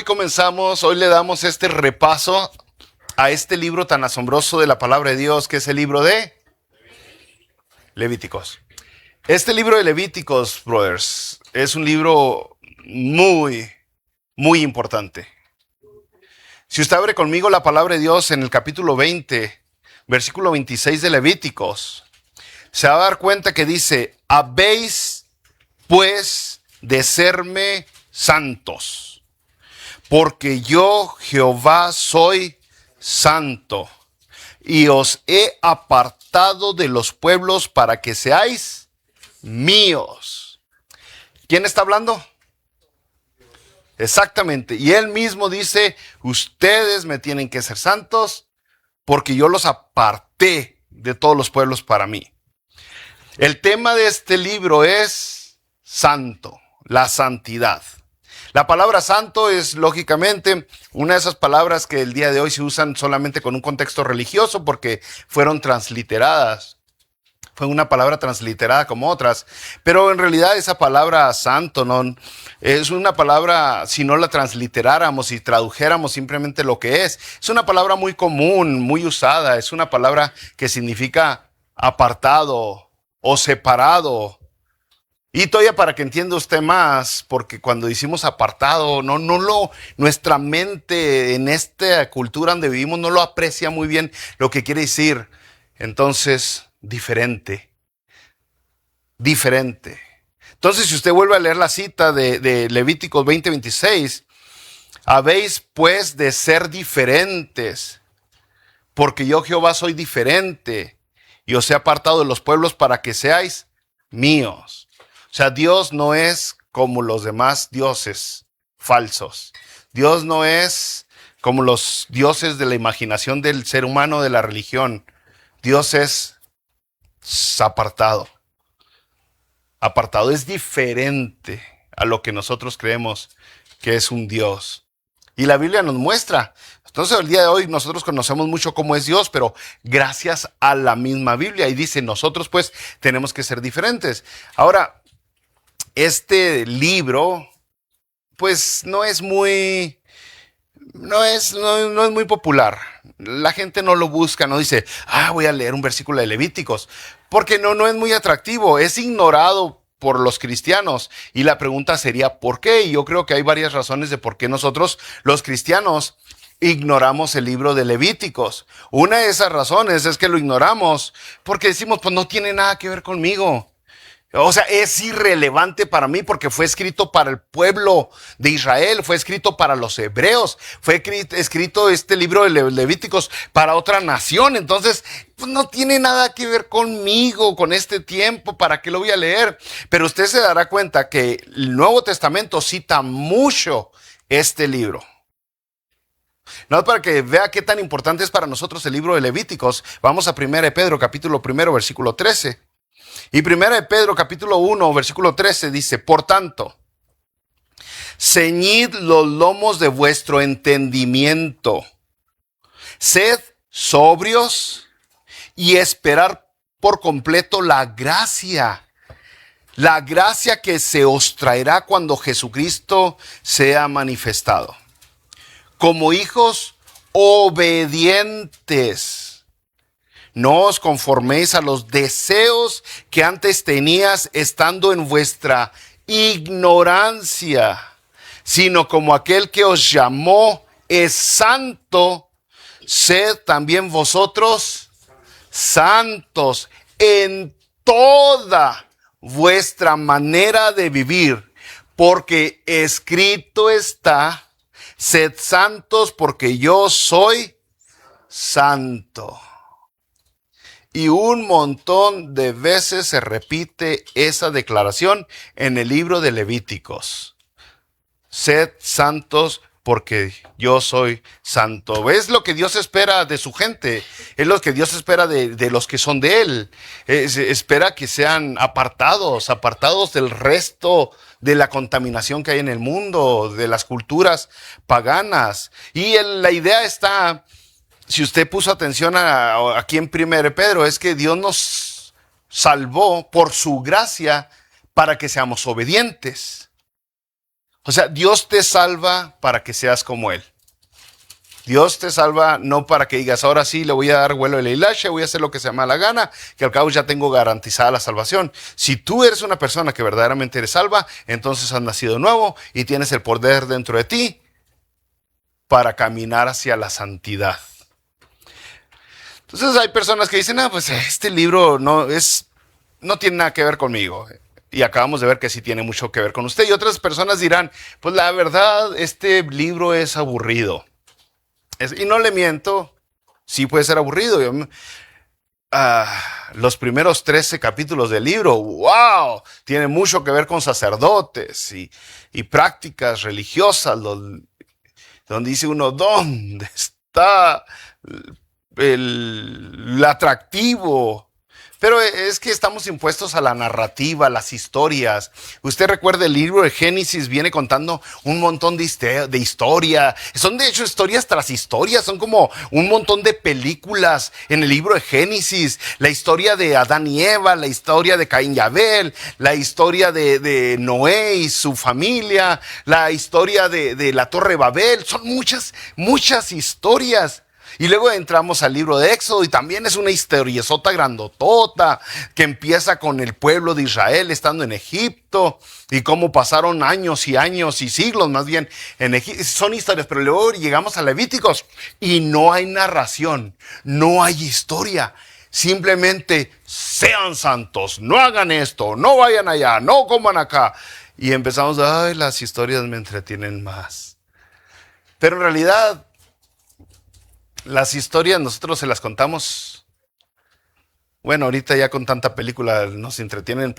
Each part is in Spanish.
hoy le damos este repaso a este libro tan asombroso de la palabra de Dios, que es el libro de Levíticos. Este libro de Levíticos, brothers, es un libro muy importante. Si usted abre conmigo la palabra de Dios en el capítulo 20, versículo 26 de Levíticos, se va a dar cuenta que dice: habéis pues de serme santos, porque yo Jehová soy santo, y os he apartado de los pueblos para que seáis míos. ¿Quién está hablando? Exactamente. Y él mismo dice: ustedes me tienen que ser santos porque yo los aparté de todos los pueblos para mí. El tema de este libro es santo, la santidad. La palabra santo es lógicamente una de esas palabras que el día de hoy se usan solamente con un contexto religioso porque fueron transliteradas. Fue una palabra transliterada como otras, pero en realidad esa palabra santo no es una palabra, si no la transliteráramos y tradujéramos simplemente lo que es una palabra muy común, muy usada, es una palabra que significa apartado o separado. Y todavía para que entienda usted más, porque cuando decimos apartado, nuestra mente en esta cultura donde vivimos no lo aprecia muy bien lo que quiere decir. Entonces, diferente. Entonces, si usted vuelve a leer la cita de Levíticos 20:26, habéis pues de ser diferentes, porque yo Jehová soy diferente, y os he apartado de los pueblos para que seáis míos. O sea, Dios no es como los demás dioses falsos. Dios no es como los dioses de la imaginación del ser humano, de la religión. Dios es apartado. Apartado, es diferente a lo que nosotros creemos que es un Dios. Y la Biblia nos muestra. Entonces, el día de hoy nosotros conocemos mucho cómo es Dios, pero gracias a la misma Biblia. Y dice, nosotros pues tenemos que ser diferentes. Ahora, este libro pues no es muy popular. La gente no lo busca, no dice, voy a leer un versículo de Levíticos, porque no es muy atractivo, es ignorado por los cristianos. Y la pregunta sería, ¿por qué? Y yo creo que hay varias razones de por qué nosotros, los cristianos, ignoramos el libro de Levíticos. Una de esas razones es que lo ignoramos porque decimos, pues no tiene nada que ver conmigo. O sea, es irrelevante para mí porque fue escrito para el pueblo de Israel, fue escrito para los hebreos, fue escrito este libro de Levíticos para otra nación. Entonces, pues no tiene nada que ver conmigo, con este tiempo, ¿para qué lo voy a leer? Pero usted se dará cuenta que el Nuevo Testamento cita mucho este libro. No, para que vea qué tan importante es para nosotros el libro de Levíticos, vamos a 1 Pedro capítulo 1, versículo 13. Y 1 Pedro capítulo 1, versículo 13 dice: por tanto, ceñid los lomos de vuestro entendimiento, sed sobrios y esperar por completo la gracia que se os traerá cuando Jesucristo sea manifestado. Como hijos obedientes, no os conforméis a los deseos que antes tenías estando en vuestra ignorancia, sino como aquel que os llamó es santo, sed también vosotros santos en toda vuestra manera de vivir, porque escrito está: sed santos porque yo soy santo. Y un montón de veces se repite esa declaración en el libro de Levíticos. Sed santos porque yo soy santo. Es lo que Dios espera de su gente. Es lo que Dios espera de los que son de Él. Espera que sean apartados del resto de la contaminación que hay en el mundo, de las culturas paganas. Y la idea está... Si usted puso atención aquí en 1 Pedro, es que Dios nos salvó por su gracia para que seamos obedientes. O sea, Dios te salva para que seas como Él. Dios te salva no para que digas, ahora sí le voy a dar vuelo de la hilacha, voy a hacer lo que se me da la gana, que al cabo ya tengo garantizada la salvación. Si tú eres una persona que verdaderamente eres salva, entonces has nacido de nuevo y tienes el poder dentro de ti para caminar hacia la santidad. Entonces hay personas que dicen, pues este libro no tiene nada que ver conmigo. Y acabamos de ver que sí tiene mucho que ver con usted. Y otras personas dirán, pues la verdad, este libro es aburrido. Y no le miento, sí puede ser aburrido. Los primeros 13 capítulos del libro, wow, tiene mucho que ver con sacerdotes y prácticas religiosas, donde dice uno, ¿dónde está el atractivo? Pero es que estamos impuestos a la narrativa, a las historias. Usted recuerda el libro de Génesis, viene contando un montón de historia. Son de hecho historias tras historias, son como un montón de películas en el libro de Génesis. La historia de Adán y Eva, la historia de Caín y Abel, la historia de Noé y su familia, la historia de la Torre de Babel. Son muchas historias. Y luego entramos al libro de Éxodo y también es una historiezota grandotota que empieza con el pueblo de Israel estando en Egipto y cómo pasaron años y años y siglos más bien en Egipto. Son historias, pero luego llegamos a Levíticos y no hay narración, no hay historia. Simplemente sean santos, no hagan esto, no vayan allá, no coman acá. Y empezamos, las historias me entretienen más. Pero en realidad las historias nosotros se las contamos. Bueno, ahorita ya con tanta película nos entretienen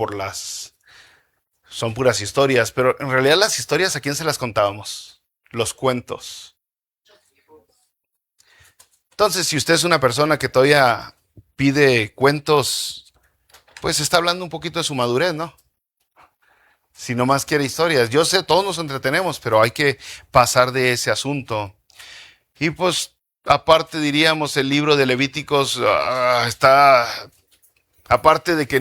son puras historias, pero en realidad las historias, ¿a quién se las contábamos? Los cuentos. Entonces, si usted es una persona que todavía pide cuentos, pues está hablando un poquito de su madurez, ¿no? Si no más quiere historias. Yo sé, todos nos entretenemos, pero hay que pasar de ese asunto. Y pues aparte diríamos el libro de Levíticos está, aparte de que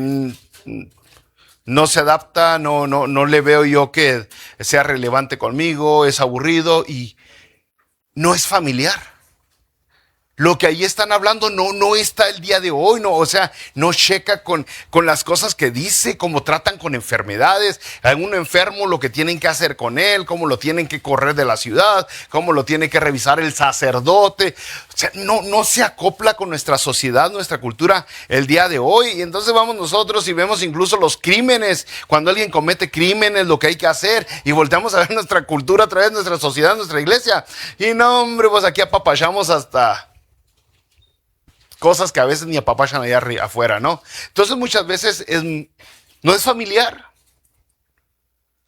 no se adapta, no le veo yo que sea relevante conmigo, es aburrido y no es familiar. Lo que ahí están hablando no está el día de hoy, o sea, no checa con las cosas que dice, cómo tratan con enfermedades, a un enfermo lo que tienen que hacer con él, cómo lo tienen que correr de la ciudad, cómo lo tiene que revisar el sacerdote. O sea, no se acopla con nuestra sociedad, nuestra cultura el día de hoy. Y entonces vamos nosotros y vemos incluso los crímenes, cuando alguien comete crímenes, lo que hay que hacer, y volteamos a ver nuestra cultura a través de nuestra sociedad, nuestra iglesia. Y no, hombre, pues aquí apapachamos hasta cosas que a veces ni apapachan allá afuera, ¿no? Entonces muchas veces no es familiar.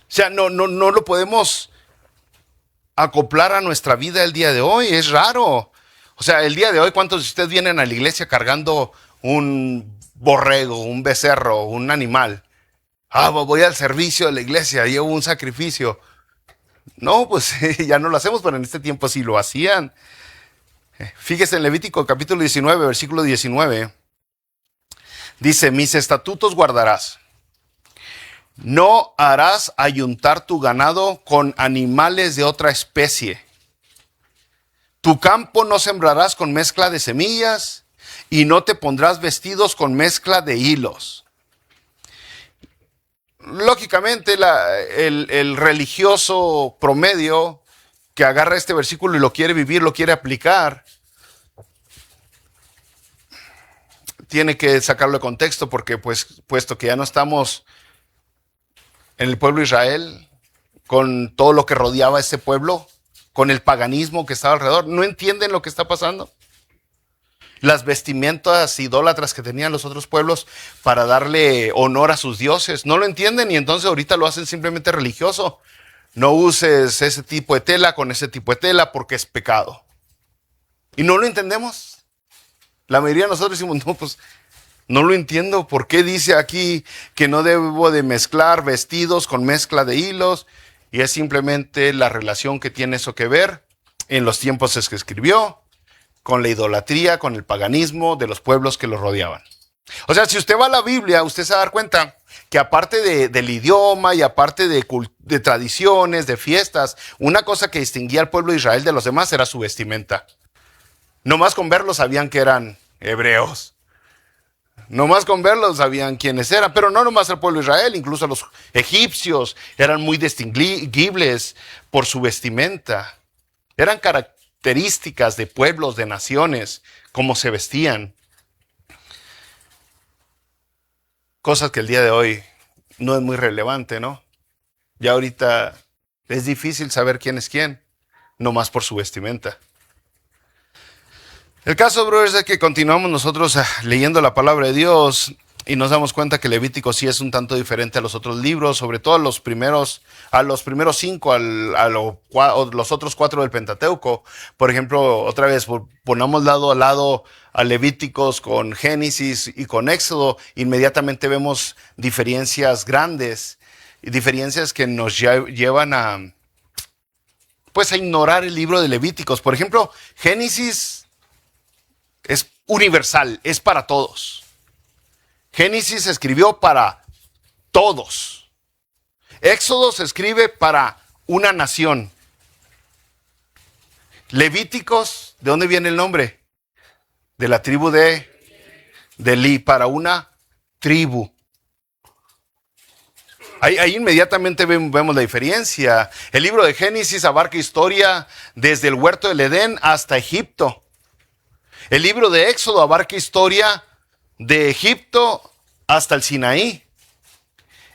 O sea, no lo podemos acoplar a nuestra vida el día de hoy, es raro. O sea, el día de hoy, ¿cuántos de ustedes vienen a la iglesia cargando un borrego, un becerro, un animal? Voy al servicio de la iglesia, llevo un sacrificio. No, pues ya no lo hacemos, pero en este tiempo sí lo hacían. Fíjese en Levítico capítulo 19, versículo 19. Dice, mis estatutos guardarás. No harás ayuntar tu ganado con animales de otra especie. Tu campo no sembrarás con mezcla de semillas y no te pondrás vestidos con mezcla de hilos. Lógicamente, el religioso promedio que agarra este versículo y lo quiere vivir, lo quiere aplicar, tiene que sacarlo de contexto porque puesto que ya no estamos en el pueblo de Israel, con todo lo que rodeaba a ese pueblo, con el paganismo que estaba alrededor, no entienden lo que está pasando. Las vestimentas idólatras que tenían los otros pueblos para darle honor a sus dioses, no lo entienden y entonces ahorita lo hacen simplemente religioso. No uses ese tipo de tela con ese tipo de tela porque es pecado. Y no lo entendemos. La mayoría de nosotros decimos, no, pues no lo entiendo. ¿Por qué dice aquí que no debo de mezclar vestidos con mezcla de hilos? Y es simplemente la relación que tiene eso que ver en los tiempos en que escribió, con la idolatría, con el paganismo de los pueblos que lo rodeaban. O sea, si usted va a la Biblia, usted se va a dar cuenta que aparte del idioma y aparte de tradiciones, de fiestas, una cosa que distinguía al pueblo de Israel de los demás era su vestimenta. Nomás con verlos sabían que eran hebreos. Nomás con verlos sabían quiénes eran, pero no nomás el pueblo de Israel, incluso los egipcios eran muy distinguibles por su vestimenta. Eran características de pueblos, de naciones, cómo se vestían. Cosas que el día de hoy no es muy relevante, ¿no? Ya ahorita es difícil saber quién es quién, nomás por su vestimenta. El caso, brothers, es que continuamos nosotros leyendo la palabra de Dios y nos damos cuenta que Levítico sí es un tanto diferente a los otros libros, sobre todo a los primeros 5, los otros 4 del Pentateuco. Por ejemplo, otra vez, ponamos lado a lado a Levíticos con Génesis y con Éxodo, inmediatamente vemos diferencias grandes, y diferencias que nos llevan a ignorar el libro de Levíticos. Por ejemplo, Génesis es universal, es para todos. Génesis se escribió para todos. Éxodo se escribe para una nación. Levíticos, ¿de dónde viene el nombre? De la tribu de Leví, para una tribu. Ahí inmediatamente vemos la diferencia. El libro de Génesis abarca historia desde el huerto del Edén hasta Egipto. El libro de Éxodo abarca historia de Egipto hasta el Sinaí.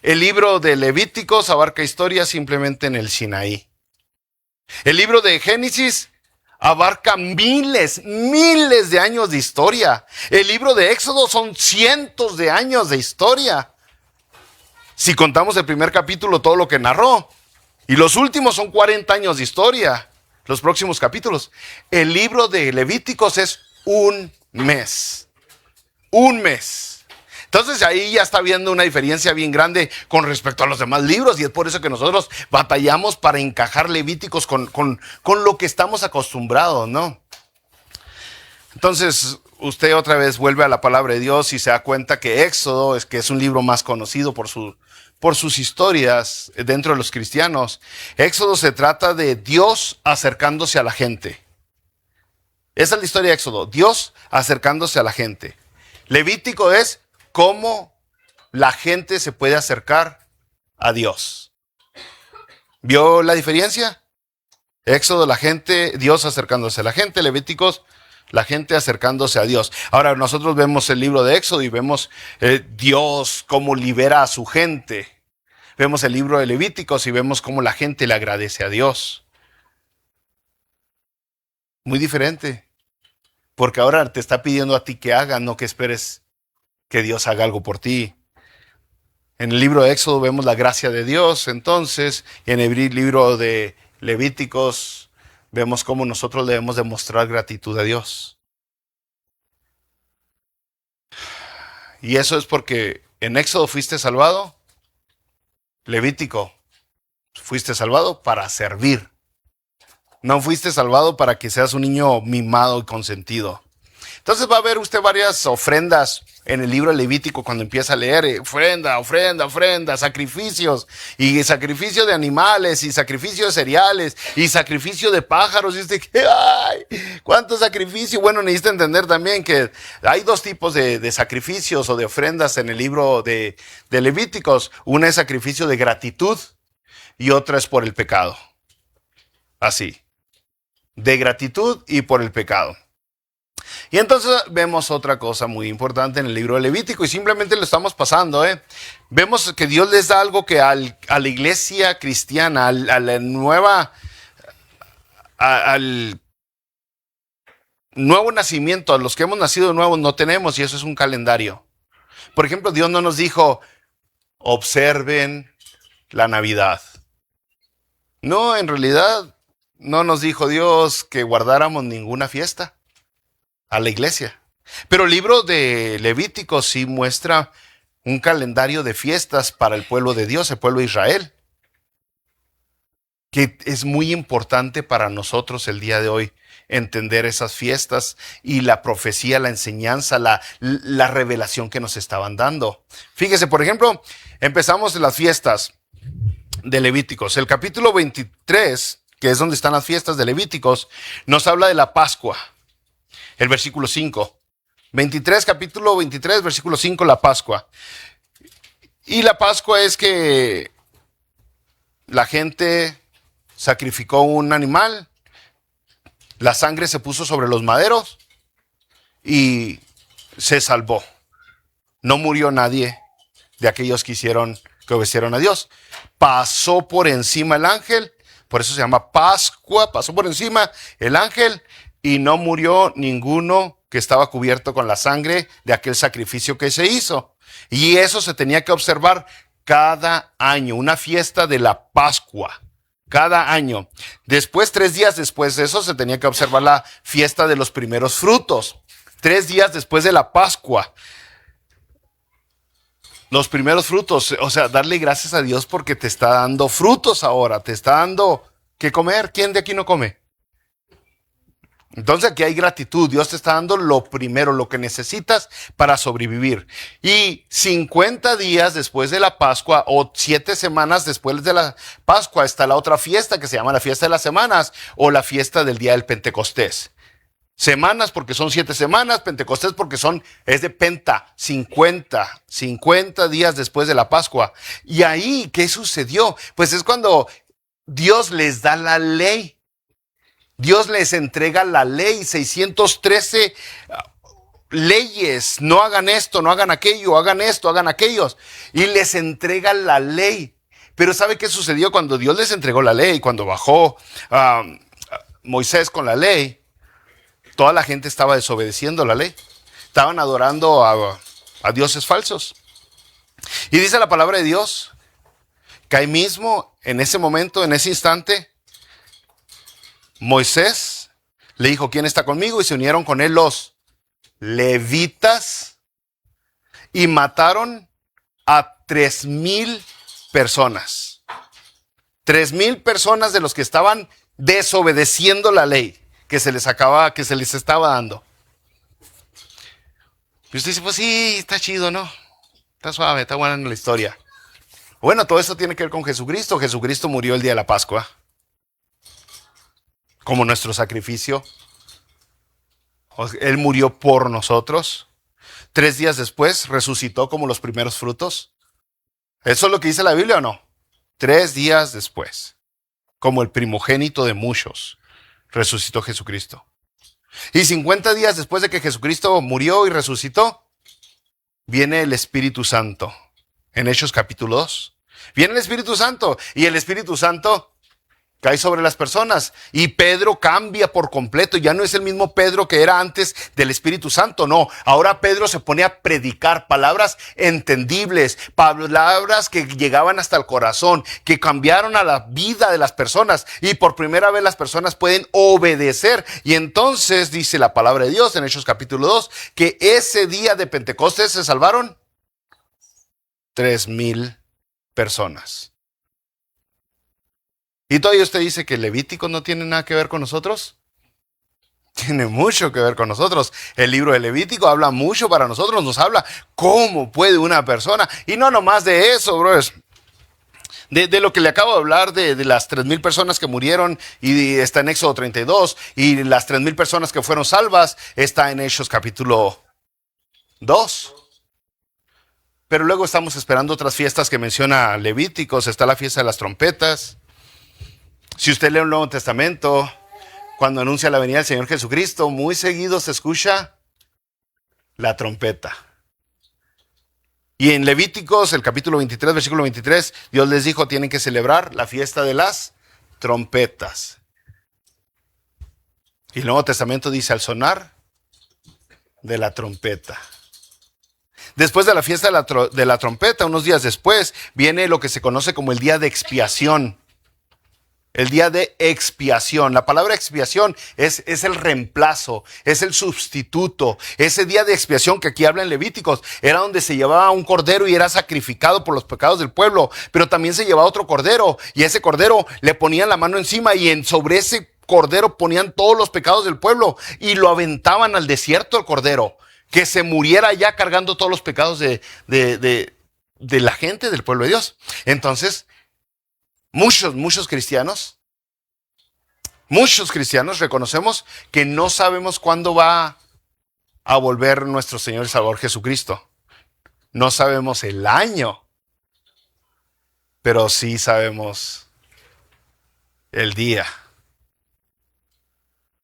El libro de Levíticos abarca historia simplemente en el Sinaí. El libro de Génesis abarca miles de años de historia. El libro de Éxodo son cientos de años de historia. Si contamos el primer capítulo, todo lo que narró. Y los últimos son 40 años de historia. Los próximos capítulos. El libro de Levíticos es un mes. Un mes. Entonces ahí ya está viendo una diferencia bien grande con respecto a los demás libros, y es por eso que nosotros batallamos para encajar Levíticos con lo que estamos acostumbrados, ¿no? Entonces usted otra vez vuelve a la palabra de Dios y se da cuenta que Éxodo que es un libro más conocido por sus historias dentro de los cristianos. Éxodo se trata de Dios acercándose a la gente. Esa es la historia de Éxodo, Dios acercándose a la gente. Levítico es cómo la gente se puede acercar a Dios. ¿Vio la diferencia? Éxodo, la gente, Dios acercándose a la gente. Levíticos, la gente acercándose a Dios. Ahora nosotros vemos el libro de Éxodo y vemos Dios cómo libera a su gente. Vemos el libro de Levíticos y vemos cómo la gente le agradece a Dios. Muy diferente. Porque ahora te está pidiendo a ti que hagas, no que esperes que Dios haga algo por ti. En el libro de Éxodo vemos la gracia de Dios, entonces, y en el libro de Levíticos vemos cómo nosotros debemos demostrar gratitud a Dios. Y eso es porque en Éxodo fuiste salvado, Levítico, fuiste salvado para servir. No fuiste salvado para que seas un niño mimado y consentido. Entonces va a ver usted varias ofrendas en el libro de Levítico cuando empieza a leer. Ofrenda, sacrificios. Y sacrificio de animales, y sacrificio de cereales, y sacrificio de pájaros. Y usted, ¡ay! ¿Cuánto sacrificio? Bueno, necesita entender también que hay 2 tipos de sacrificios o de ofrendas en el libro de Levíticos. Una es sacrificio de gratitud y otra es por el pecado. Así. De gratitud y por el pecado. Y entonces vemos otra cosa muy importante en el libro de Levítico y simplemente lo estamos pasando. Vemos que Dios les da algo que a la iglesia cristiana, al nuevo nacimiento, a los que hemos nacido de nuevo no tenemos, y eso es un calendario. Por ejemplo, Dios no nos dijo, observen la Navidad. No, en realidad no nos dijo Dios que guardáramos ninguna fiesta a la iglesia. Pero el libro de Levítico sí muestra un calendario de fiestas para el pueblo de Dios, el pueblo de Israel. que es muy importante para nosotros el día de hoy entender esas fiestas y la profecía, la enseñanza, la revelación que nos estaban dando. Fíjese, por ejemplo, empezamos las fiestas de Levíticos. El capítulo 23, que es donde están las fiestas de Levíticos, nos habla de la Pascua. El versículo 5. Capítulo 23, versículo 5, la Pascua. Y la Pascua es que la gente sacrificó un animal, la sangre se puso sobre los maderos y se salvó. No murió nadie de aquellos que obedecieron a Dios. Pasó por encima el ángel, por eso se llama Pascua, pasó por encima el ángel y no murió ninguno que estaba cubierto con la sangre de aquel sacrificio que se hizo. Y eso se tenía que observar cada año, una fiesta de la Pascua, cada año. Después, 3 días después de eso, se tenía que observar la fiesta de los primeros frutos. 3 días después de la Pascua. Los primeros frutos, o sea, darle gracias a Dios porque te está dando frutos ahora, te está dando que comer. ¿Quién de aquí no come? Entonces aquí hay gratitud, Dios te está dando lo primero, lo que necesitas para sobrevivir. Y 50 días después de la Pascua o 7 semanas después de la Pascua está la otra fiesta que se llama la fiesta de las semanas o la fiesta del día del Pentecostés. Semanas porque son 7 semanas, Pentecostés porque es de Penta, 50 días después de la Pascua. Y ahí, ¿qué sucedió? Pues es cuando Dios les da la ley. Dios les entrega la ley, 613 leyes, no hagan esto, no hagan aquello, hagan esto, hagan aquellos, y les entrega la ley. Pero ¿sabe qué sucedió cuando Dios les entregó la ley? Cuando bajó Moisés con la ley, toda la gente estaba desobedeciendo la ley, estaban adorando a dioses falsos. Y dice la palabra de Dios que ahí mismo, en ese momento, en ese instante, Moisés le dijo, ¿quién está conmigo? Y se unieron con él los levitas y mataron a 3,000 personas. 3,000 personas de los que estaban desobedeciendo la ley que se les estaba dando. Y usted dice, pues sí, está chido, ¿no? Está suave, está buena la historia. Bueno, todo esto tiene que ver con Jesucristo. Jesucristo murió el día de la Pascua como nuestro sacrificio. Él murió por nosotros. 3 días después resucitó como los primeros frutos. ¿Eso es lo que dice la Biblia o no? 3 días después, como el primogénito de muchos, resucitó Jesucristo. Y 50 días después de que Jesucristo murió y resucitó, viene el Espíritu Santo. En Hechos capítulo 2. Viene el Espíritu Santo y el Espíritu Santo cae sobre las personas y Pedro cambia por completo. Ya no es el mismo Pedro que era antes del Espíritu Santo, no. Ahora Pedro se pone a predicar palabras entendibles, palabras que llegaban hasta el corazón, que cambiaron a la vida de las personas y por primera vez las personas pueden obedecer. Y entonces dice la palabra de Dios en Hechos capítulo 2 que ese día de Pentecostés se salvaron 3,000 personas. ¿Y todavía usted dice que Levítico no tiene nada que ver con nosotros? Tiene mucho que ver con nosotros. El libro de Levítico habla mucho para nosotros, nos habla cómo puede una persona, y no nomás de eso, brothers, de lo que le acabo de hablar, de las 3,000 personas que murieron, y está en Éxodo 32, y las 3,000 personas que fueron salvas, está en Hechos capítulo 2. Pero luego estamos esperando otras fiestas que menciona Levíticos, está la fiesta de las trompetas. Si usted lee el Nuevo Testamento, cuando anuncia la venida del Señor Jesucristo, muy seguido se escucha la trompeta. Y en Levíticos, el capítulo 23, versículo 23, Dios les dijo, tienen que celebrar la fiesta de las trompetas. Y el Nuevo Testamento dice, al sonar de la trompeta. Después de la fiesta de la trompeta, unos días después, viene lo que se conoce como el día de expiación. El día de expiación. La palabra expiación es el reemplazo, es el sustituto. Ese día de expiación que aquí habla en Levíticos era donde se llevaba un cordero y era sacrificado por los pecados del pueblo, pero también se llevaba otro cordero y ese cordero le ponían la mano encima y sobre ese cordero ponían todos los pecados del pueblo y lo aventaban al desierto el cordero, que se muriera ya cargando todos los pecados de la gente del pueblo de Dios. Entonces, muchos cristianos reconocemos que no sabemos cuándo va a volver nuestro Señor y Salvador Jesucristo. No sabemos el año, pero sí sabemos el día.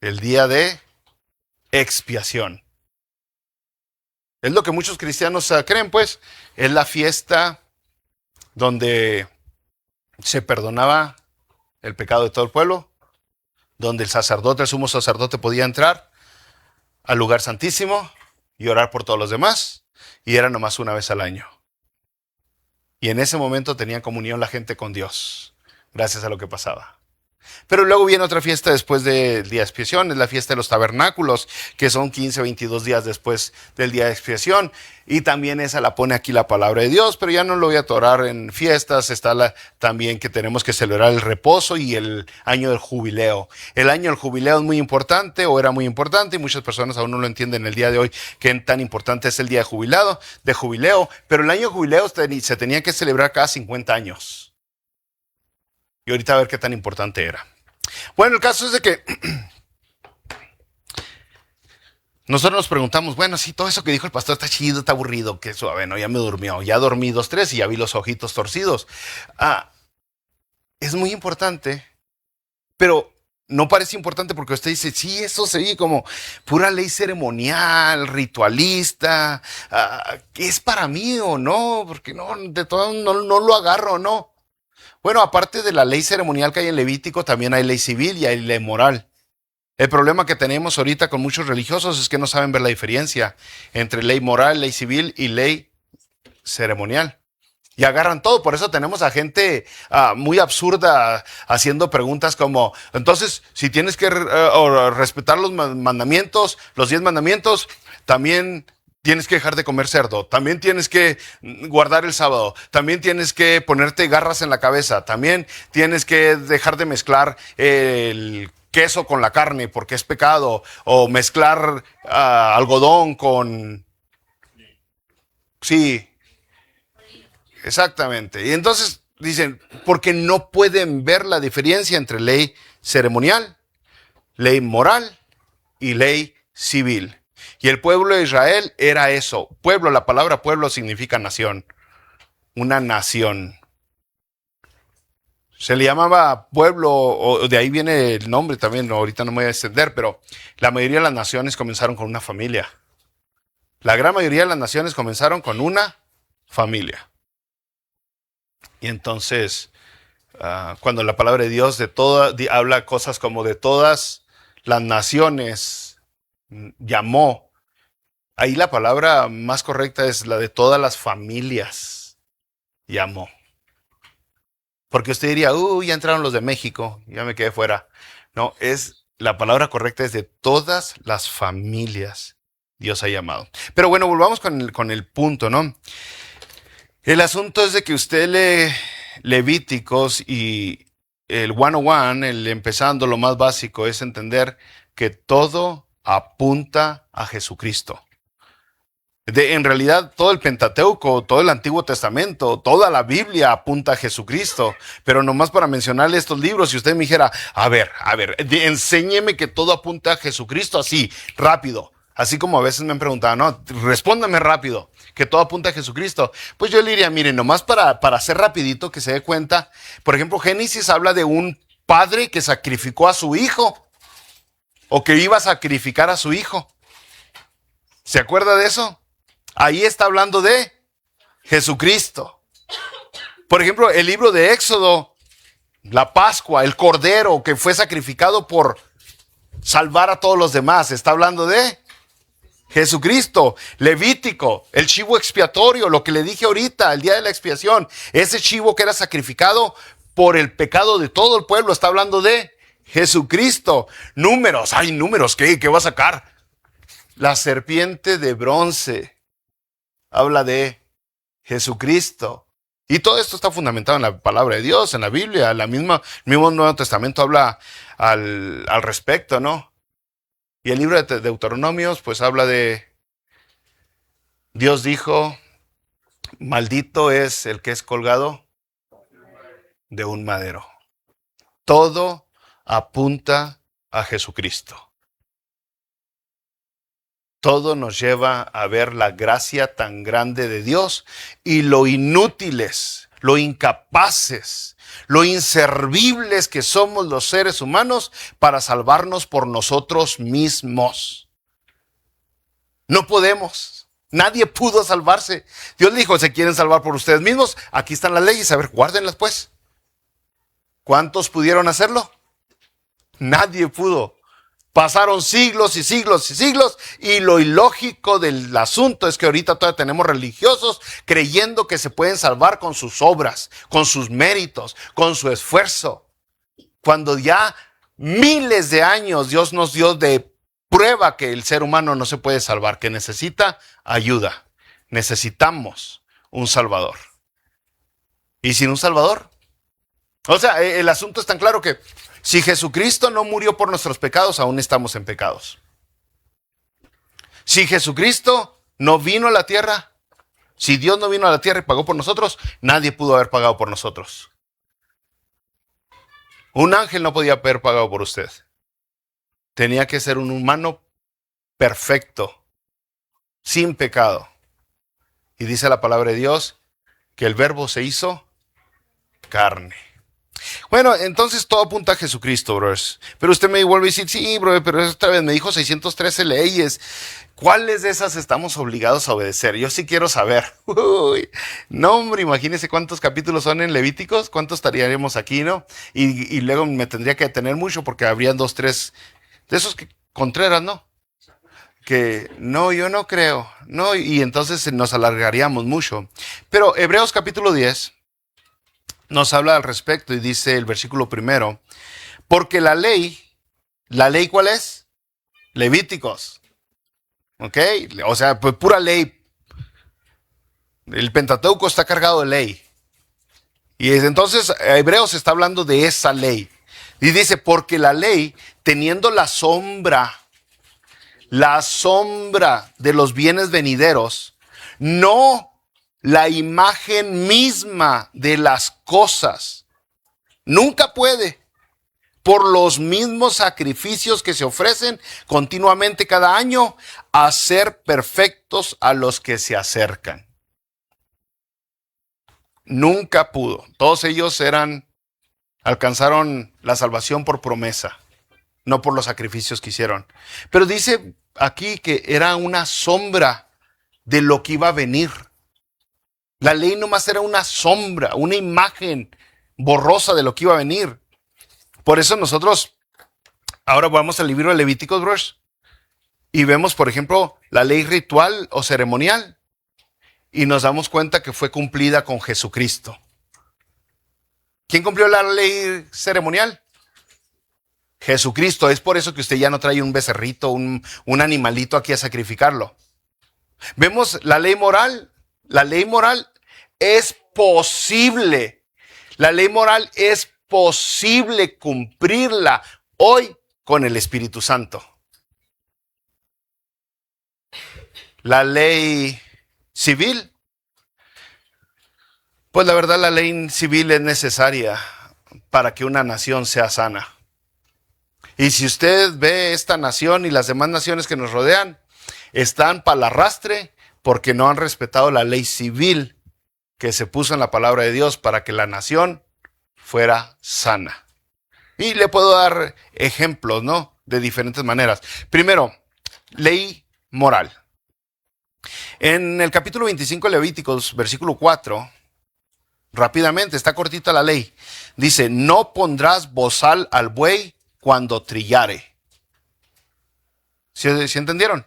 El día de expiación. Es lo que muchos cristianos creen, pues. Es la fiesta donde se perdonaba el pecado de todo el pueblo, donde el sacerdote, el sumo sacerdote, podía entrar al lugar santísimo y orar por todos los demás, y era nomás una vez al año. Y en ese momento tenía comunión la gente con Dios, gracias a lo que pasaba. Pero luego viene otra fiesta después del día de expiación, es la fiesta de los tabernáculos, que son 15, 22 días después del día de expiación, y también esa la pone aquí la palabra de Dios, pero ya no lo voy a atorar en fiestas. Está también que tenemos que celebrar el reposo y el año del jubileo. El año del jubileo es muy importante, o era muy importante, y muchas personas aún no lo entienden el día de hoy, que tan importante es el día de jubileo, pero el año de jubileo se tenía que celebrar cada 50 años. Y ahorita a ver qué tan importante era. Bueno, el caso es de que nosotros nos preguntamos, bueno, sí, todo eso que dijo el pastor está chido, está aburrido, qué suave, no, ya me durmió, ya dormí 2, 3 y ya vi los ojitos torcidos. Es muy importante, pero no parece importante porque usted dice, sí, eso se ve como pura ley ceremonial, ritualista, ¿es para mí o no? Porque no, de todo no lo agarro, ¿no? Bueno, aparte de la ley ceremonial que hay en Levítico, también hay ley civil y hay ley moral. El problema que tenemos ahorita con muchos religiosos es que no saben ver la diferencia entre ley moral, ley civil y ley ceremonial. Y agarran todo. Por eso tenemos a gente muy absurda haciendo preguntas como, entonces, si tienes que respetar los mandamientos, los 10 mandamientos, también tienes que dejar de comer cerdo, también tienes que guardar el sábado, también tienes que ponerte garras en la cabeza, también tienes que dejar de mezclar el queso con la carne porque es pecado, o mezclar algodón con... Sí, exactamente. Y entonces dicen, porque no pueden ver la diferencia entre ley ceremonial, ley moral y ley civil. Y el pueblo de Israel era eso. Pueblo, la palabra pueblo significa nación. Una nación. Se le llamaba pueblo, o de ahí viene el nombre también, no, ahorita no me voy a extender, pero la mayoría de las naciones comenzaron con una familia. La gran mayoría de las naciones comenzaron con una familia. Y entonces, cuando la palabra de Dios habla cosas como de todas las naciones, llamó. Ahí la palabra más correcta es la de todas las familias. Llamó. Porque usted diría, ya entraron los de México, ya me quedé fuera. No, la palabra correcta es de todas las familias Dios ha llamado. Pero bueno, volvamos con el punto, ¿no? El asunto es de que usted lee Levíticos y el 101, empezando lo más básico, es entender que todo apunta a Jesucristo. En realidad, todo el Pentateuco, todo el Antiguo Testamento, toda la Biblia apunta a Jesucristo. Pero nomás para mencionarle estos libros, si usted me dijera, a ver, enséñeme que todo apunta a Jesucristo así, rápido. Así como a veces me han preguntado, no, respóndame rápido, que todo apunta a Jesucristo. Pues yo le diría, miren, nomás para hacer rapidito, que se dé cuenta. Por ejemplo, Génesis habla de un padre que sacrificó a su hijo, o que iba a sacrificar a su hijo. ¿Se acuerda de eso? Ahí está hablando de Jesucristo. Por ejemplo, el libro de Éxodo, la Pascua, el Cordero que fue sacrificado por salvar a todos los demás, está hablando de Jesucristo. Levítico, el chivo expiatorio, lo que le dije ahorita, el día de la expiación, ese chivo que era sacrificado por el pecado de todo el pueblo. Está hablando de Jesucristo. Números, hay números, ¿qué va a sacar? La serpiente de bronce habla de Jesucristo. Y todo esto está fundamentado en la palabra de Dios, en la Biblia. El mismo Nuevo Testamento habla al respecto, ¿no? Y el libro de Deuteronomios pues habla de Dios dijo, maldito es el que es colgado de un madero. Todo apunta a Jesucristo. Todo nos lleva a ver la gracia tan grande de Dios y lo inútiles, lo incapaces, lo inservibles que somos los seres humanos para salvarnos por nosotros mismos. No podemos. Nadie pudo salvarse. Dios dijo, ¿se quieren salvar por ustedes mismos? Aquí están las leyes, a ver, guárdenlas pues. ¿Cuántos pudieron hacerlo? Nadie pudo. Pasaron siglos y siglos y siglos y lo ilógico del asunto es que ahorita todavía tenemos religiosos creyendo que se pueden salvar con sus obras, con sus méritos, con su esfuerzo. Cuando ya miles de años Dios nos dio de prueba que el ser humano no se puede salvar, que necesita ayuda. Necesitamos un Salvador. ¿Y sin un Salvador? O sea, el asunto es tan claro que si Jesucristo no murió por nuestros pecados, aún estamos en pecados. Si Jesucristo no vino a la tierra, si Dios no vino a la tierra y pagó por nosotros, nadie pudo haber pagado por nosotros. Un ángel no podía haber pagado por usted. Tenía que ser un humano perfecto, sin pecado. Y dice la palabra de Dios que el verbo se hizo carne. Bueno, entonces todo apunta a Jesucristo, brothers. Pero usted me vuelve a decir, sí, bro, pero esta vez me dijo 613 leyes. ¿Cuáles de esas estamos obligados a obedecer? Yo sí quiero saber. Uy, no, hombre, imagínese cuántos capítulos son en Levíticos, cuántos estaríamos aquí, ¿no? Y luego me tendría que detener mucho porque habrían 2, 3 de esos que Contreras, ¿no? Que no, yo no creo, no, y entonces nos alargaríamos mucho. Pero Hebreos capítulo 10 nos habla al respecto y dice el versículo 1, porque la ley ¿cuál es? Levíticos, ¿ok? O sea, pues pura ley. El Pentateuco está cargado de ley. Y entonces Hebreos está hablando de esa ley. Y dice, porque la ley, teniendo la sombra de los bienes venideros, no la imagen misma de las cosas. Nunca puede, por los mismos sacrificios que se ofrecen continuamente cada año, hacer perfectos a los que se acercan. Nunca pudo. Todos ellos alcanzaron la salvación por promesa, no por los sacrificios que hicieron. Pero dice aquí que era una sombra de lo que iba a venir. La ley nomás era una sombra, una imagen borrosa de lo que iba a venir. Por eso nosotros ahora vamos al libro de Levíticos, bros, y vemos, por ejemplo, la ley ritual o ceremonial, y nos damos cuenta que fue cumplida con Jesucristo. ¿Quién cumplió la ley ceremonial? Jesucristo. Es por eso que usted ya no trae un becerrito, un animalito aquí a sacrificarlo. Vemos la ley moral. La ley moral es posible. La ley moral es posible cumplirla hoy con el Espíritu Santo. La ley civil. Pues la verdad, la ley civil es necesaria para que una nación sea sana. Y si usted ve esta nación y las demás naciones que nos rodean, están para el arrastre porque no han respetado la ley civil que se puso en la palabra de Dios para que la nación fuera sana. Y le puedo dar ejemplos, ¿no? De diferentes maneras. Primero, ley moral. En el capítulo 25 de Levíticos, versículo 4, rápidamente, está cortita la ley. Dice, no pondrás bozal al buey cuando trillare. ¿Sí entendieron?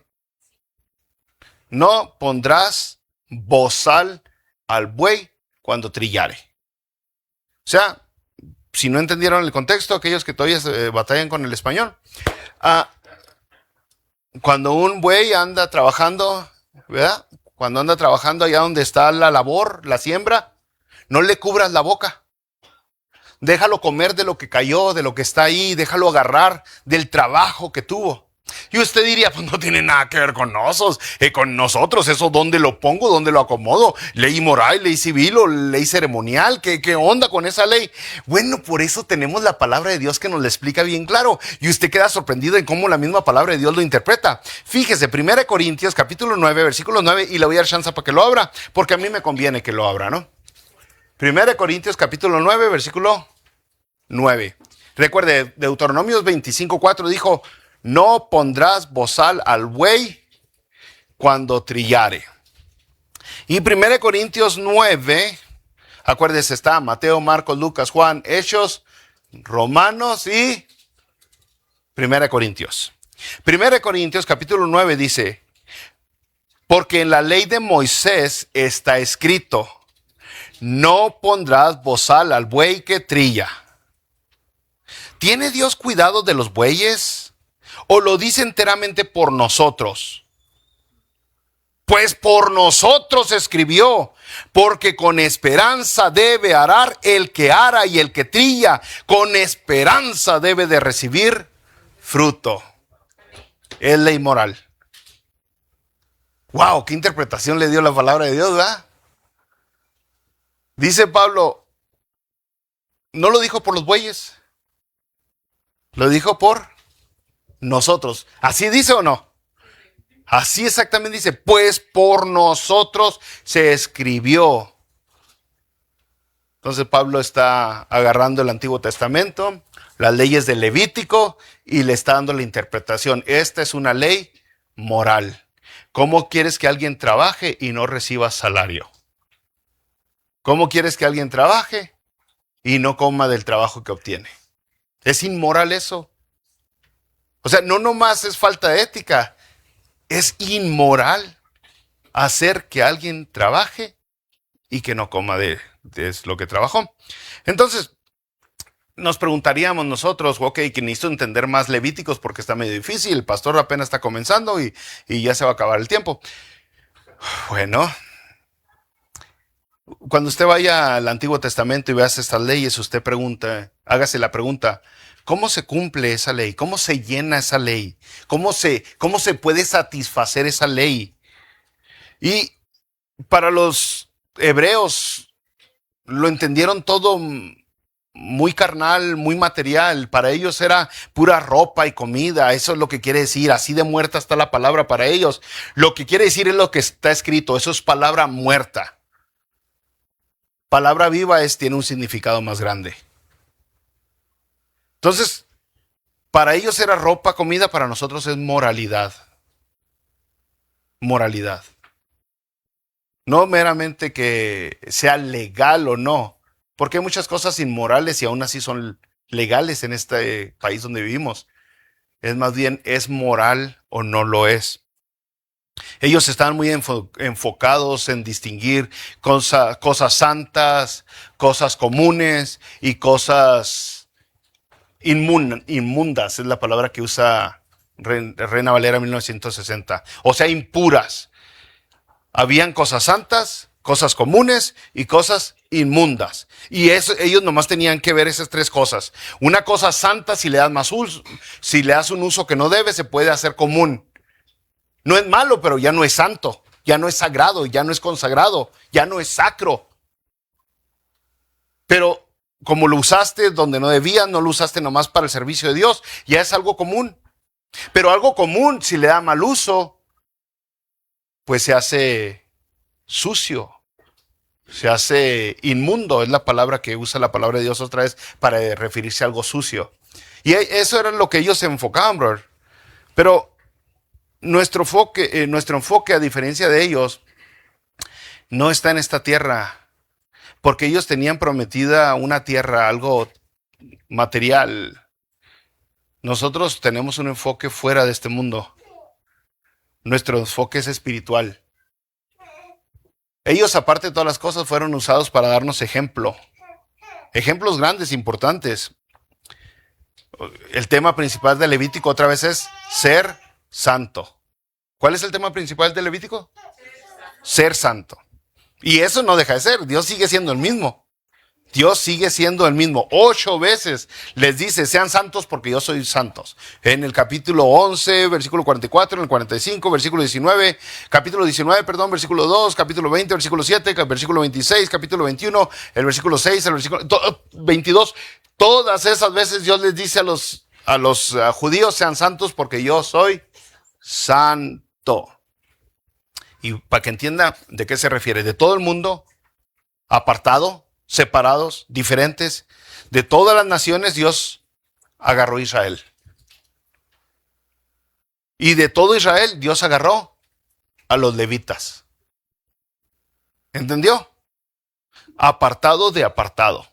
No pondrás bozal al buey cuando trillare. O sea, si no entendieron el contexto, aquellos que todavía batallan con el español, cuando un buey anda trabajando, ¿verdad? Cuando anda trabajando allá donde está la labor, la siembra, no le cubras la boca. Déjalo comer de lo que cayó, de lo que está ahí, déjalo agarrar del trabajo que tuvo. Y usted diría, pues no tiene nada que ver con nosotros, eso dónde lo pongo, dónde lo acomodo, ley moral, ley civil o ley ceremonial, ¿qué onda con esa ley? Bueno, por eso tenemos la palabra de Dios que nos la explica bien claro, y usted queda sorprendido en cómo la misma palabra de Dios lo interpreta. Fíjese, 1 Corintios capítulo 9, versículo 9, y le voy a dar chance para que lo abra, porque a mí me conviene que lo abra, ¿no? 1 Corintios capítulo 9, versículo 9. Recuerde, Deuteronomios 25:4 dijo: no pondrás bozal al buey cuando trillare. Y 1 Corintios 9, acuérdese, está Mateo, Marcos, Lucas, Juan, Hechos, Romanos y 1 Corintios. 1 Corintios capítulo 9 dice: porque en la ley de Moisés está escrito: no pondrás bozal al buey que trilla. ¿Tiene Dios cuidado de los bueyes? ¿O lo dice enteramente por nosotros? Pues por nosotros escribió, porque con esperanza debe arar el que ara, y el que trilla con esperanza debe de recibir fruto. Es ley moral. Wow, qué interpretación le dio la palabra de Dios, ¿verdad? Dice Pablo, no lo dijo por los bueyes, lo dijo por nosotros. ¿Así dice o no? Así exactamente dice, pues por nosotros se escribió. Entonces Pablo está agarrando el Antiguo Testamento, las leyes del Levítico, y le está dando la interpretación. Esta es una ley moral. ¿Cómo quieres que alguien trabaje y no reciba salario? ¿Cómo quieres que alguien trabaje y no coma del trabajo que obtiene? ¿Es inmoral eso? O sea, no nomás es falta de ética, es inmoral hacer que alguien trabaje y que no coma de lo que trabajó. Entonces, nos preguntaríamos nosotros, ok, que necesito entender más Levíticos porque está medio difícil, el pastor apenas está comenzando y ya se va a acabar el tiempo. Bueno, cuando usted vaya al Antiguo Testamento y veas estas leyes, usted hágase la pregunta: ¿cómo se cumple esa ley? ¿Cómo se llena esa ley? ¿Cómo se puede satisfacer esa ley? Y para los hebreos lo entendieron todo muy carnal, muy material. Para ellos era pura ropa y comida. Eso es lo que quiere decir. Así de muerta está la palabra para ellos. Lo que quiere decir es lo que está escrito. Eso es palabra muerta. Palabra viva tiene un significado más grande. Entonces, para ellos era ropa, comida, para nosotros es moralidad. Moralidad. No meramente que sea legal o no, porque hay muchas cosas inmorales y aún así son legales en este país donde vivimos. Es más bien, ¿es moral o no lo es? Ellos estaban muy enfocados en distinguir cosas santas, cosas comunes y cosas inmundas, es la palabra que usa Reina Valera 1960. O sea, impuras. Habían cosas santas, cosas comunes y cosas inmundas. Y ellos nomás tenían que ver esas tres cosas. Una cosa santa, si le das más uso, si le das un uso que no debe, se puede hacer común. No es malo, pero ya no es santo, ya no es sagrado, ya no es consagrado, ya no es sacro. Pero como lo usaste donde no debías, no lo usaste nomás para el servicio de Dios, ya es algo común. Pero algo común, si le da mal uso, pues se hace sucio, se hace inmundo. Es la palabra que usa la palabra de Dios otra vez para referirse a algo sucio. Y eso era lo que ellos se enfocaban, brother. Pero nuestro enfoque, a diferencia de ellos, no está en esta tierra, porque ellos tenían prometida una tierra, algo material. Nosotros tenemos un enfoque fuera de este mundo. Nuestro enfoque es espiritual. Ellos, aparte de todas las cosas, fueron usados para darnos ejemplo. Ejemplos grandes, importantes. El tema principal de Levítico otra vez es ser santo. ¿Cuál es el tema principal de Levítico? Ser santo. Y eso no deja de ser. Dios sigue siendo el mismo. Dios sigue siendo el mismo. 8 veces les dice, sean santos porque yo soy santos. En el capítulo 11, versículo 44, en el 45, versículo 19, capítulo 19, perdón, versículo 2, capítulo 20, versículo 7, versículo 26, capítulo 21, el versículo 6, el versículo 22. Todas esas veces Dios les dice a los judíos, sean santos porque yo soy santo. Y para que entienda de qué se refiere, de todo el mundo, apartado, separados, diferentes, de todas las naciones, Dios agarró a Israel. Y de todo Israel, Dios agarró a los levitas. ¿Entendió? Apartado de apartado.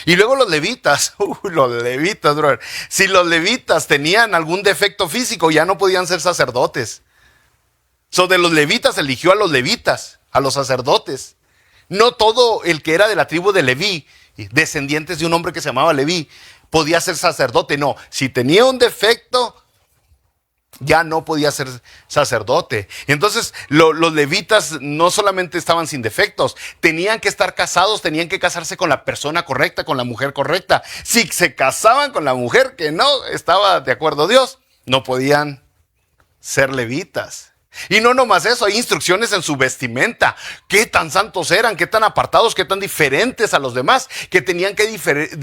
Y luego los levitas, brother. Si los levitas tenían algún defecto físico, ya no podían ser sacerdotes. De los levitas eligió a los levitas, a los sacerdotes. No todo el que era de la tribu de Leví, descendientes de un hombre que se llamaba Leví, podía ser sacerdote. No, si tenía un defecto, ya no podía ser sacerdote. Entonces, los levitas no solamente estaban sin defectos, tenían que estar casados, tenían que casarse con la persona correcta, con la mujer correcta. Si se casaban con la mujer que no estaba de acuerdo a Dios, no podían ser levitas. Y no nomás eso, hay instrucciones en su vestimenta. Qué tan santos eran, qué tan apartados, qué tan diferentes a los demás, que tenían que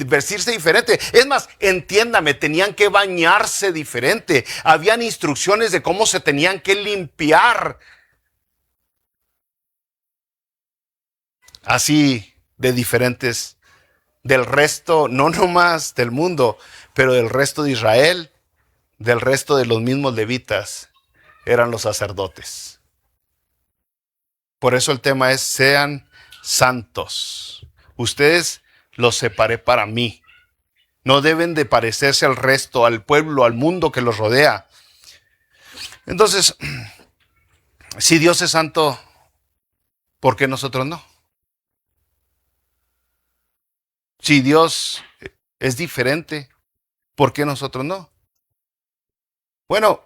vestirse diferente. Es más, entiéndame, tenían que bañarse diferente. Habían instrucciones de cómo se tenían que limpiar. Así de diferentes del resto, no nomás del mundo, pero del resto de Israel, del resto de los mismos levitas. Eran los sacerdotes. Por eso el tema es, sean santos. Ustedes los separé para mí. No deben de parecerse al resto, al pueblo, al mundo que los rodea. Entonces, si Dios es santo, ¿por qué nosotros no? Si Dios es diferente, ¿por qué nosotros no? Bueno,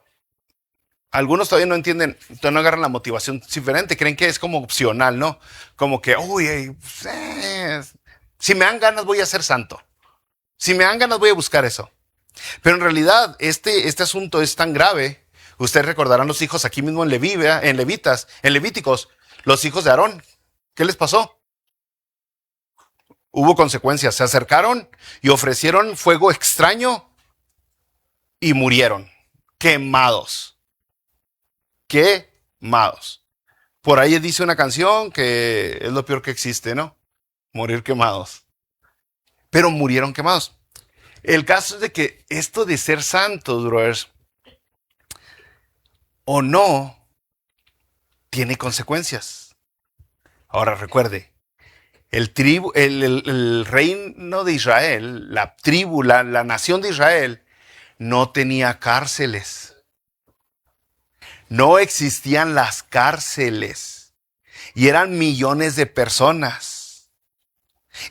algunos todavía no entienden, todavía no agarran la motivación diferente, creen que es como opcional, ¿no? Como que, si me dan ganas voy a ser santo. Si me dan ganas voy a buscar eso. Pero en realidad este asunto es tan grave. Ustedes recordarán los hijos aquí mismo en Levíticos, los hijos de Aarón. ¿Qué les pasó? Hubo consecuencias. Se acercaron y ofrecieron fuego extraño y murieron, quemados. Quemados. Por ahí dice una canción que es lo peor que existe, ¿no? Morir quemados. Pero murieron quemados. El caso es de que esto de ser santos, brothers, o no, tiene consecuencias. Ahora recuerde, el reino de Israel, la tribu, la nación de Israel, no tenía cárceles. No existían las cárceles y eran millones de personas.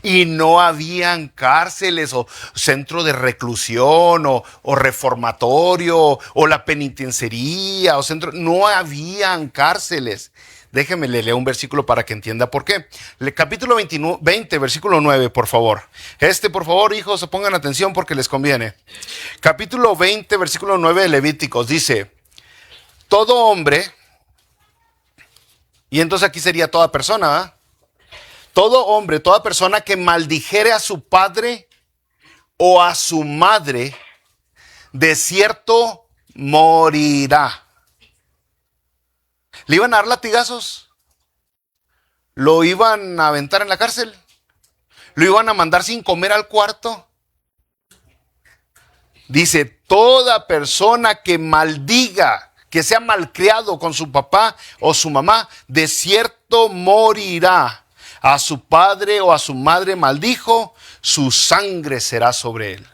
Y no habían cárceles o centro de reclusión o reformatorio o la penitenciaría o centro. No habían cárceles. Déjeme leer un versículo para que entienda por qué. Capítulo 20, versículo 9, por favor. Por favor, hijos, pongan atención porque les conviene. Capítulo 20, versículo 9 de Levíticos dice: todo hombre, y entonces aquí sería toda persona, ¿eh? Todo hombre, toda persona que maldijere a su padre o a su madre, de cierto morirá. ¿Le iban a dar latigazos? ¿Lo iban a aventar en la cárcel? ¿Lo iban a mandar sin comer al cuarto? Dice, toda persona que maldiga, que sea malcriado con su papá o su mamá, de cierto morirá. A su padre o a su madre maldijo, su sangre será sobre él.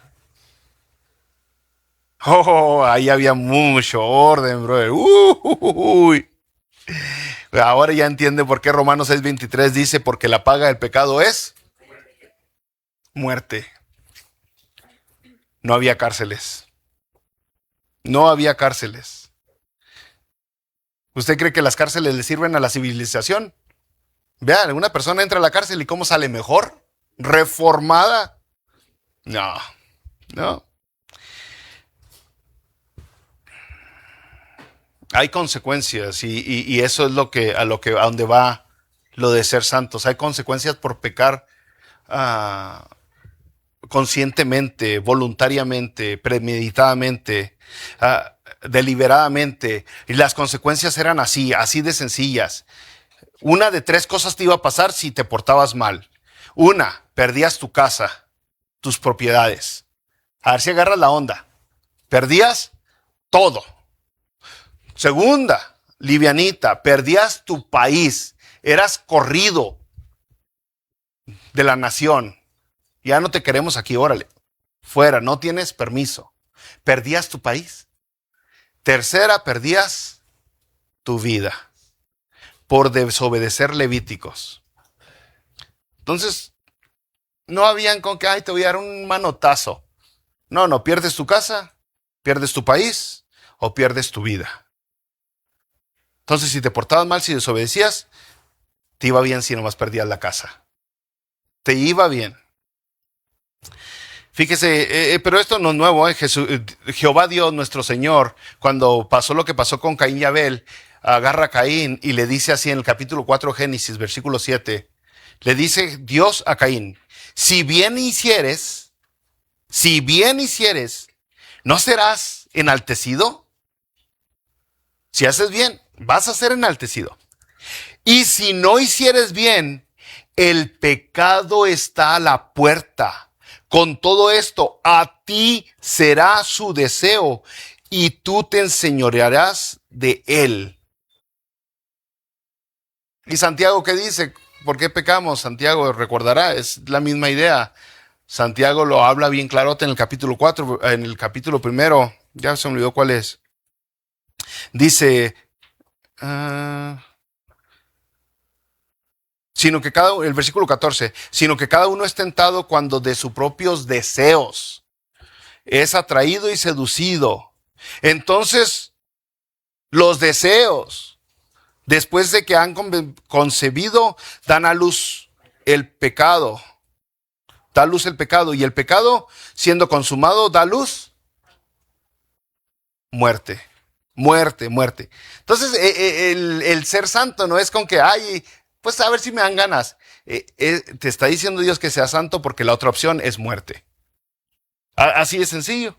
Oh, ahí había mucho orden, brother. Ahora ya entiende por qué Romanos 6:23 dice, porque la paga del pecado es muerte. No había cárceles. No había cárceles. ¿Usted cree que las cárceles le sirven a la civilización? Vean, una persona entra a la cárcel y ¿cómo sale mejor? ¿Reformada? No, no. Hay consecuencias y eso es a donde va lo de ser santos. Hay consecuencias por pecar conscientemente, voluntariamente, premeditadamente, deliberadamente. Y las consecuencias eran así de sencillas. Una de tres cosas te iba a pasar si te portabas mal. Una, perdías tu casa, tus propiedades. A ver si agarras la onda. Perdías todo. Segunda, livianita, perdías tu país. Eras corrido de la nación. Ya no te queremos aquí, órale. Fuera, no tienes permiso. Perdías tu país. Tercera, perdías tu vida por desobedecer Levíticos. Entonces, no habían con que, ay, te voy a dar un manotazo. No, pierdes tu casa, pierdes tu país o pierdes tu vida. Entonces, si te portabas mal, si desobedecías, te iba bien si nomás perdías la casa. Te iba bien. Fíjese, pero esto no es nuevo. Jehová Dios, nuestro Señor, cuando pasó lo que pasó con Caín y Abel, agarra a Caín y le dice así en el capítulo 4, Génesis, versículo 7, le dice Dios a Caín, si bien hicieres, ¿no serás enaltecido? Si haces bien, vas a ser enaltecido. Y si no hicieres bien, el pecado está a la puerta. Con todo esto, a ti será su deseo y tú te enseñorearás de él. ¿Y Santiago qué dice? ¿Por qué pecamos? Santiago recordará, es la misma idea. Santiago lo habla bien clarote en el capítulo 4, en el capítulo 1, ya se me olvidó cuál es. Dice, el versículo 14, sino que cada uno es tentado cuando de sus propios deseos es atraído y seducido. Entonces, los deseos, después de que han concebido, dan a luz el pecado. Da luz el pecado. Y el pecado, siendo consumado, da luz muerte. Muerte. Entonces, el ser santo no es con que, ay, pues a ver si me dan ganas. Te está diciendo Dios que seas santo porque la otra opción es muerte. Así de sencillo.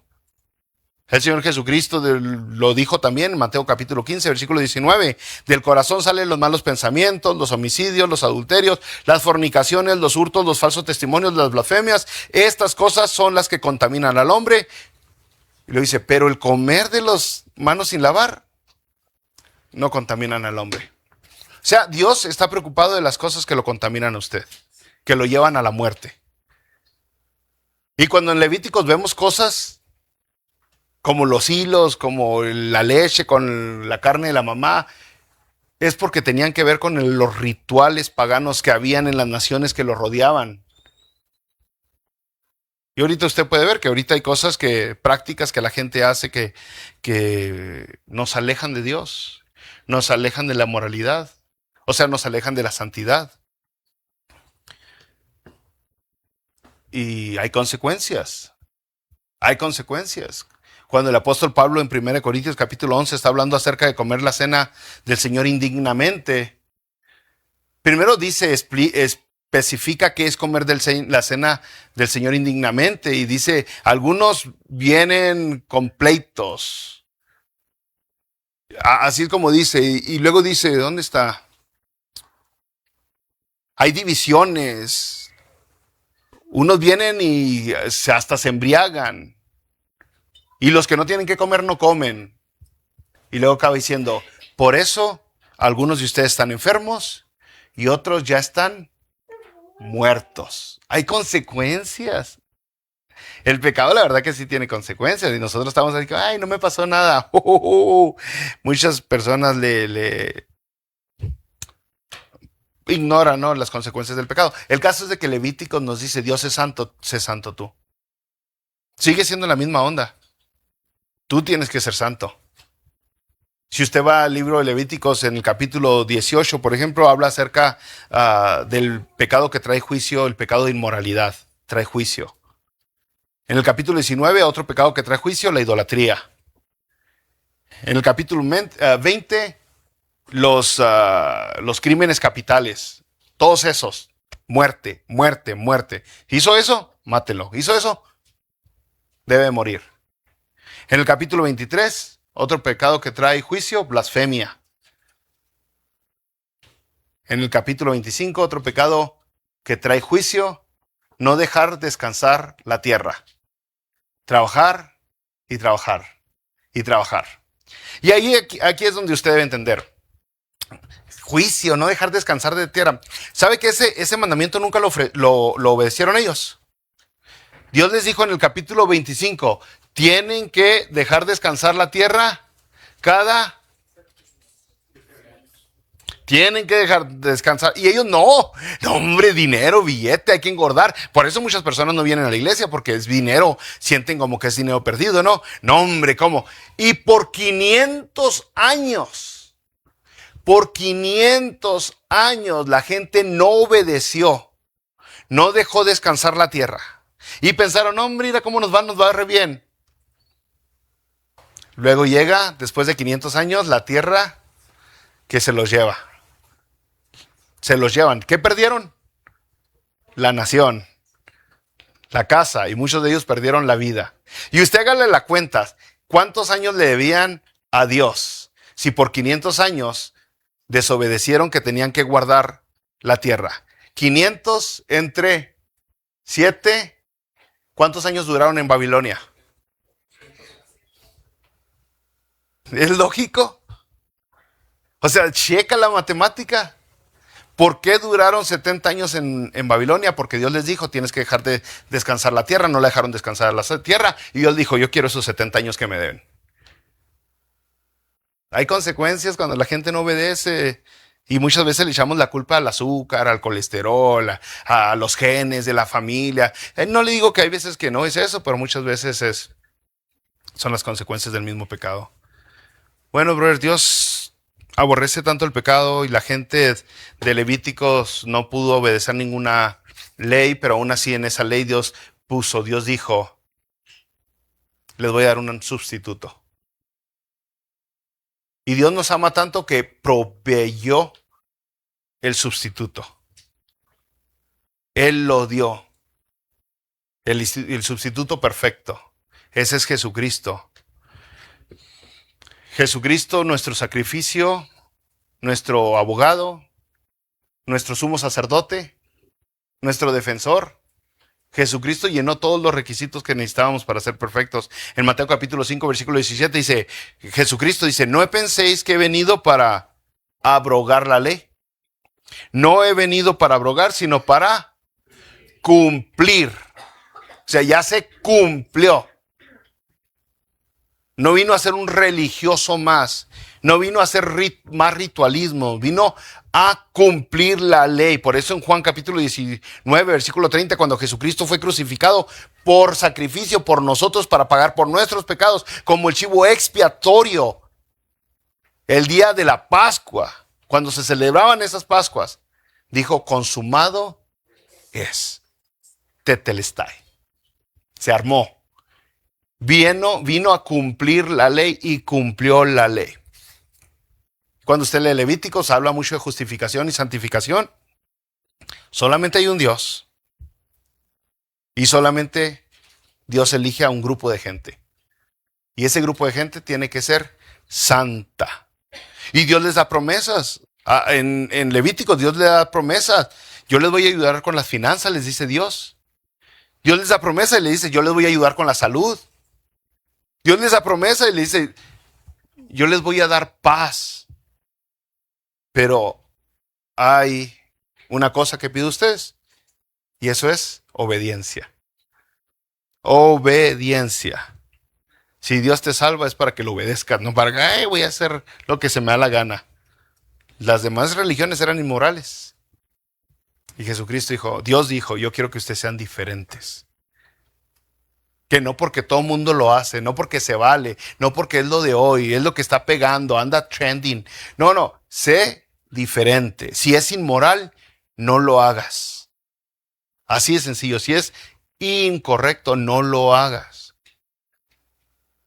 El Señor Jesucristo lo dijo también en Mateo capítulo 15, versículo 19. Del corazón salen los malos pensamientos, los homicidios, los adulterios, las fornicaciones, los hurtos, los falsos testimonios, las blasfemias. Estas cosas son las que contaminan al hombre. Y lo dice, pero el comer de las manos sin lavar no contaminan al hombre. O sea, Dios está preocupado de las cosas que lo contaminan a usted, que lo llevan a la muerte. Y cuando en Levíticos vemos cosas como los hilos, como la leche con la carne de la mamá, es porque tenían que ver con los rituales paganos que habían en las naciones que lo rodeaban. Y ahorita usted puede ver que ahorita hay cosas prácticas que la gente hace que nos alejan de Dios, nos alejan de la moralidad, o sea, nos alejan de la santidad. Y hay consecuencias. Hay consecuencias. Cuando el apóstol Pablo en 1 Corintios capítulo 11 está hablando acerca de comer la cena del Señor indignamente, primero especifica qué es comer la cena del Señor indignamente y dice, algunos vienen con pleitos. Así es como dice, y luego dice, ¿dónde está? Hay divisiones. Unos vienen y hasta se embriagan. Y los que no tienen que comer no comen. Y luego acaba diciendo, por eso algunos de ustedes están enfermos y otros ya están muertos. Hay consecuencias. El pecado la verdad que sí tiene consecuencias y nosotros estamos así, ay, no me pasó nada. Muchas personas ignora, ¿no?, las consecuencias del pecado. El caso es de que Levíticos nos dice, Dios es santo, sé santo tú. Sigue siendo la misma onda. Tú tienes que ser santo. Si usted va al libro de Levíticos, en el capítulo 18, por ejemplo, habla acerca del pecado que trae juicio, el pecado de inmoralidad, trae juicio. En el capítulo 19, otro pecado que trae juicio, la idolatría. En el capítulo 20, los crímenes capitales, todos esos, muerte, muerte, muerte. ¿Hizo eso? Mátelo. ¿Hizo eso? Debe morir. En el capítulo 23, otro pecado que trae juicio, blasfemia. En el capítulo 25, otro pecado que trae juicio, no dejar descansar la tierra. Trabajar y trabajar y trabajar. Y aquí es donde usted debe entender. Juicio, no dejar descansar de tierra. ¿Sabe que ese mandamiento nunca lo obedecieron ellos? Dios les dijo en el capítulo 25, tienen que dejar descansar la tierra tienen que dejar descansar. Y ellos no, hombre, dinero, billete, hay que engordar. Por eso muchas personas no vienen a la iglesia, porque es dinero, sienten como que es dinero perdido, ¿no? No, hombre, ¿cómo? Y por 500 años, la gente no obedeció, no dejó descansar la tierra. Y pensaron, hombre, mira cómo nos va re bien. Luego llega, después de 500 años, la tierra que se los lleva. Se los llevan. ¿Qué perdieron? La nación, la casa, y muchos de ellos perdieron la vida. Y usted hágale la cuenta, ¿cuántos años le debían a Dios? Si por 500 años desobedecieron que tenían que guardar la tierra. 500 entre 7, ¿cuántos años duraron en Babilonia? ¿Es lógico? O sea, checa la matemática. ¿Por qué duraron 70 años en Babilonia? Porque Dios les dijo, tienes que dejar de descansar la tierra. No la dejaron descansar la tierra. Y Dios dijo, yo quiero esos 70 años que me deben. Hay consecuencias cuando la gente no obedece. Y muchas veces le echamos la culpa al azúcar, al colesterol, a los genes de la familia. No le digo que hay veces que no es eso, pero muchas veces son las consecuencias del mismo pecado. Bueno, brother, Dios aborrece tanto el pecado y la gente de Levíticos no pudo obedecer ninguna ley, pero aún así en esa ley Dios dijo, les voy a dar un sustituto. Y Dios nos ama tanto que proveyó el sustituto. Él lo dio. El sustituto perfecto. Ese es Jesucristo. Jesucristo, nuestro sacrificio, nuestro abogado, nuestro sumo sacerdote, nuestro defensor. Jesucristo llenó todos los requisitos que necesitábamos para ser perfectos. En Mateo capítulo 5, versículo 17 dice, Jesucristo dice, no penséis que he venido para abrogar la ley. No he venido para abrogar, sino para cumplir. O sea, ya se cumplió. No vino a ser un religioso más. No vino a hacer más ritualismo. Vino a cumplir la ley. Por eso en Juan capítulo 19, versículo 30, cuando Jesucristo fue crucificado por sacrificio por nosotros para pagar por nuestros pecados, como el chivo expiatorio, el día de la Pascua, cuando se celebraban esas Pascuas, dijo, consumado es. Tetelestai. Se armó. Vino a cumplir la ley y cumplió la ley. Cuando usted lee Levíticos, habla mucho de justificación y santificación. Solamente hay un Dios. Y solamente Dios elige a un grupo de gente. Y ese grupo de gente tiene que ser santa. Y Dios les da promesas. En Levíticos Dios les da promesas. Yo les voy a ayudar con las finanzas, les dice Dios. Dios les da promesa y le dice, yo les voy a ayudar con la salud. Dios les da promesa y le dice, yo les voy a dar paz. Pero hay una cosa que pide ustedes y eso es obediencia. Obediencia. Si Dios te salva es para que lo obedezcas, no para que voy a hacer lo que se me da la gana. Las demás religiones eran inmorales. Y Jesucristo dijo, Dios dijo, yo quiero que ustedes sean diferentes. Que no porque todo el mundo lo hace, no porque se vale, no porque es lo de hoy, es lo que está pegando, anda trending. No, no, sé diferente. Si es inmoral, no lo hagas. Así de sencillo. Si es incorrecto, no lo hagas.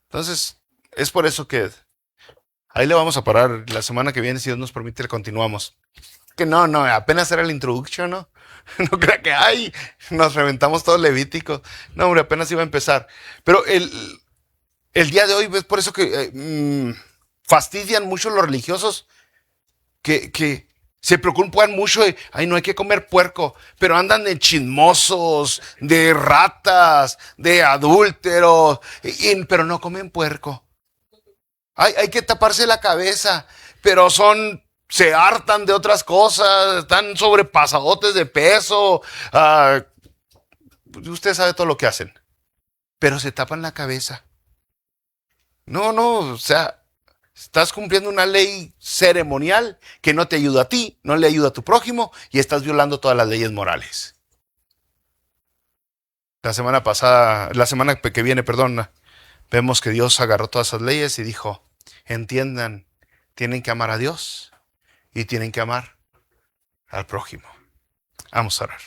Entonces, es por eso que ahí le vamos a parar. La semana que viene, si Dios nos permite, le continuamos. Que no, apenas era la introducción, ¿no? No crea que, ay, nos reventamos todo Levítico. No, hombre, apenas iba a empezar. Pero el día de hoy es por eso que fastidian mucho los religiosos que se preocupan mucho de, ay, no hay que comer puerco, pero andan de chismosos, de ratas, de adúlteros, pero no comen puerco. Hay que taparse la cabeza, pero se hartan de otras cosas, están sobrepasadotes de peso. Usted sabe todo lo que hacen, pero se tapan la cabeza. No, o sea, estás cumpliendo una ley ceremonial que no te ayuda a ti, no le ayuda a tu prójimo y estás violando todas las leyes morales. La semana que viene, perdón, vemos que Dios agarró todas esas leyes y dijo, entiendan, tienen que amar a Dios y tienen que amar al prójimo. Vamos a orar.